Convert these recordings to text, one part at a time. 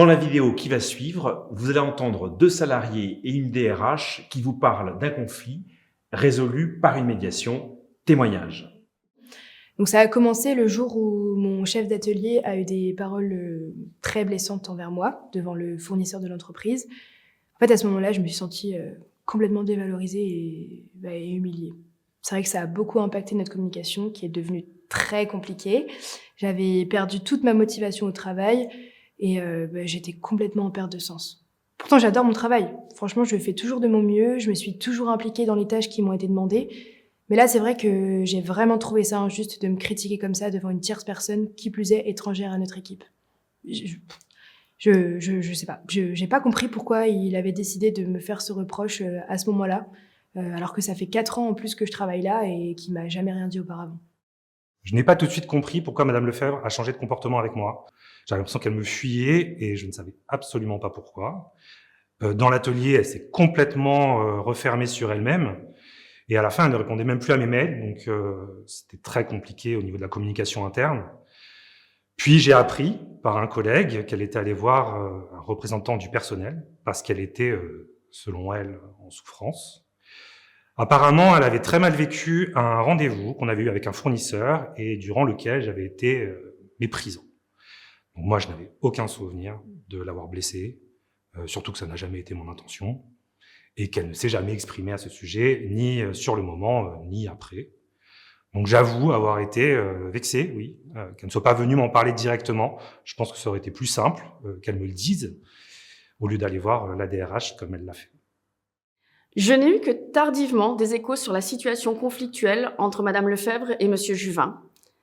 Dans la vidéo qui va suivre, vous allez entendre 2 salariés et une DRH qui vous parlent d'un conflit résolu par une médiation. Témoignage. Donc ça a commencé le jour où mon chef d'atelier a eu des paroles très blessantes envers moi, devant le fournisseur de l'entreprise. En fait, à ce moment-là, je me suis sentie complètement dévalorisée et humiliée. C'est vrai que ça a beaucoup impacté notre communication, qui est devenue très compliquée. J'avais perdu toute ma motivation au travail et j'étais complètement en perte de sens. Pourtant, j'adore mon travail. Franchement, je fais toujours de mon mieux. Je me suis toujours impliquée dans les tâches qui m'ont été demandées. Mais là, c'est vrai que j'ai vraiment trouvé ça injuste de me critiquer comme ça devant une tierce personne, qui plus est étrangère à notre équipe. Je sais pas. J'ai pas compris pourquoi il avait décidé de me faire ce reproche à ce moment-là, alors que ça fait 4 ans en plus que je travaille là et qu'il m'a jamais rien dit auparavant. Je n'ai pas tout de suite compris pourquoi Madame Lefebvre a changé de comportement avec moi. J'avais l'impression qu'elle me fuyait et je ne savais absolument pas pourquoi. Dans l'atelier, elle s'est complètement refermée sur elle-même. Et à la fin, elle ne répondait même plus à mes mails, donc c'était très compliqué au niveau de la communication interne. Puis j'ai appris par un collègue qu'elle était allée voir un représentant du personnel, parce qu'elle était, selon elle, en souffrance. Apparemment, elle avait très mal vécu un rendez-vous qu'on avait eu avec un fournisseur et durant lequel j'avais été méprisant. Donc moi, je n'avais aucun souvenir de l'avoir blessée, surtout que ça n'a jamais été mon intention. Et qu'elle ne s'est jamais exprimée à ce sujet, ni sur le moment, ni après. Donc j'avoue avoir été vexé, oui, qu'elle ne soit pas venue m'en parler directement. Je pense que ça aurait été plus simple qu'elle me le dise, au lieu d'aller voir la DRH comme elle l'a fait. Je n'ai eu que tardivement des échos sur la situation conflictuelle entre Madame Lefebvre et Monsieur Juvin.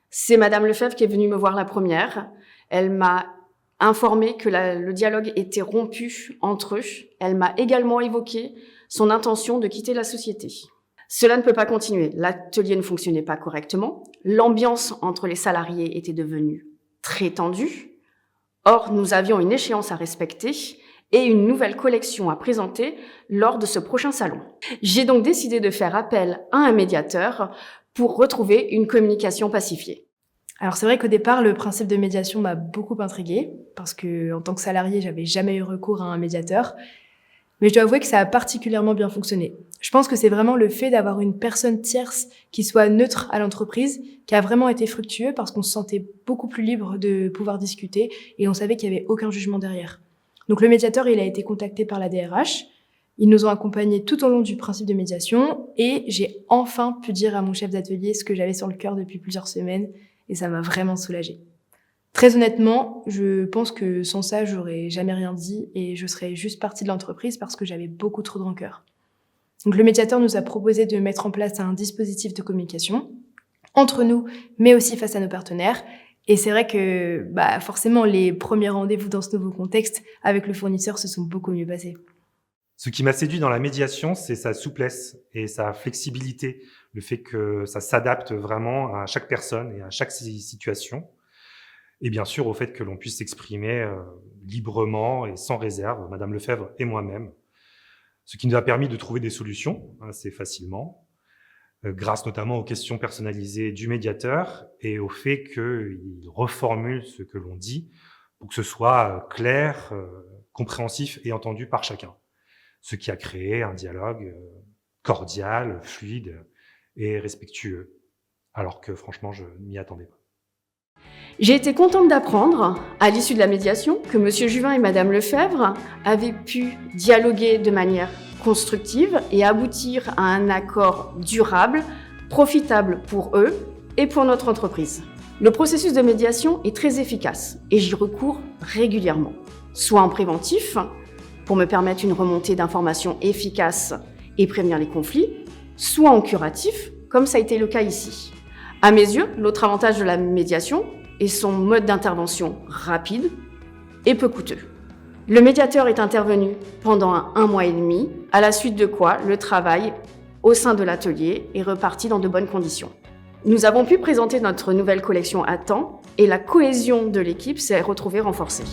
C'est Madame Lefebvre qui est venue me voir la première. Elle m'a informé que le dialogue était rompu entre eux. Elle m'a également évoqué son intention de quitter la société. Cela ne peut pas continuer. L'atelier ne fonctionnait pas correctement. L'ambiance entre les salariés était devenue très tendue. Or, nous avions une échéance à respecter et une nouvelle collection à présenter lors de ce prochain salon. J'ai donc décidé de faire appel à un médiateur pour retrouver une communication pacifiée. Alors c'est vrai qu'au départ, le principe de médiation m'a beaucoup intriguée, parce que en tant que salariée, j'avais jamais eu recours à un médiateur. Mais je dois avouer que ça a particulièrement bien fonctionné. Je pense que c'est vraiment le fait d'avoir une personne tierce qui soit neutre à l'entreprise qui a vraiment été fructueux, parce qu'on se sentait beaucoup plus libre de pouvoir discuter et on savait qu'il n'y avait aucun jugement derrière. Donc le médiateur, il a été contacté par la DRH. Ils nous ont accompagnés tout au long du principe de médiation et j'ai enfin pu dire à mon chef d'atelier ce que j'avais sur le cœur depuis plusieurs semaines. Et ça m'a vraiment soulagée. Très honnêtement, je pense que sans ça, j'aurais jamais rien dit et je serais juste partie de l'entreprise parce que j'avais beaucoup trop de rancœur. Donc le médiateur nous a proposé de mettre en place un dispositif de communication entre nous, mais aussi face à nos partenaires. Et c'est vrai que forcément, les premiers rendez-vous dans ce nouveau contexte avec le fournisseur se sont beaucoup mieux passés. Ce qui m'a séduit dans la médiation, c'est sa souplesse et sa flexibilité, le fait que ça s'adapte vraiment à chaque personne et à chaque situation. Et bien sûr, au fait que l'on puisse s'exprimer librement et sans réserve, Madame Lefebvre et moi-même. Ce qui nous a permis de trouver des solutions assez facilement, grâce notamment aux questions personnalisées du médiateur et au fait qu'il reformule ce que l'on dit pour que ce soit clair, compréhensif et entendu par chacun. Ce qui a créé un dialogue cordial, fluide et respectueux, alors que franchement, je ne m'y attendais pas. J'ai été contente d'apprendre, à l'issue de la médiation, que Monsieur Juvin et Madame Lefebvre avaient pu dialoguer de manière constructive et aboutir à un accord durable, profitable pour eux et pour notre entreprise. Le processus de médiation est très efficace et j'y recours régulièrement, soit en préventif, pour me permettre une remontée d'informations efficace et prévenir les conflits, soit en curatif, comme ça a été le cas ici. À mes yeux, l'autre avantage de la médiation est son mode d'intervention rapide et peu coûteux. Le médiateur est intervenu pendant 1 mois et demi, à la suite de quoi le travail au sein de l'atelier est reparti dans de bonnes conditions. Nous avons pu présenter notre nouvelle collection à temps et la cohésion de l'équipe s'est retrouvée renforcée.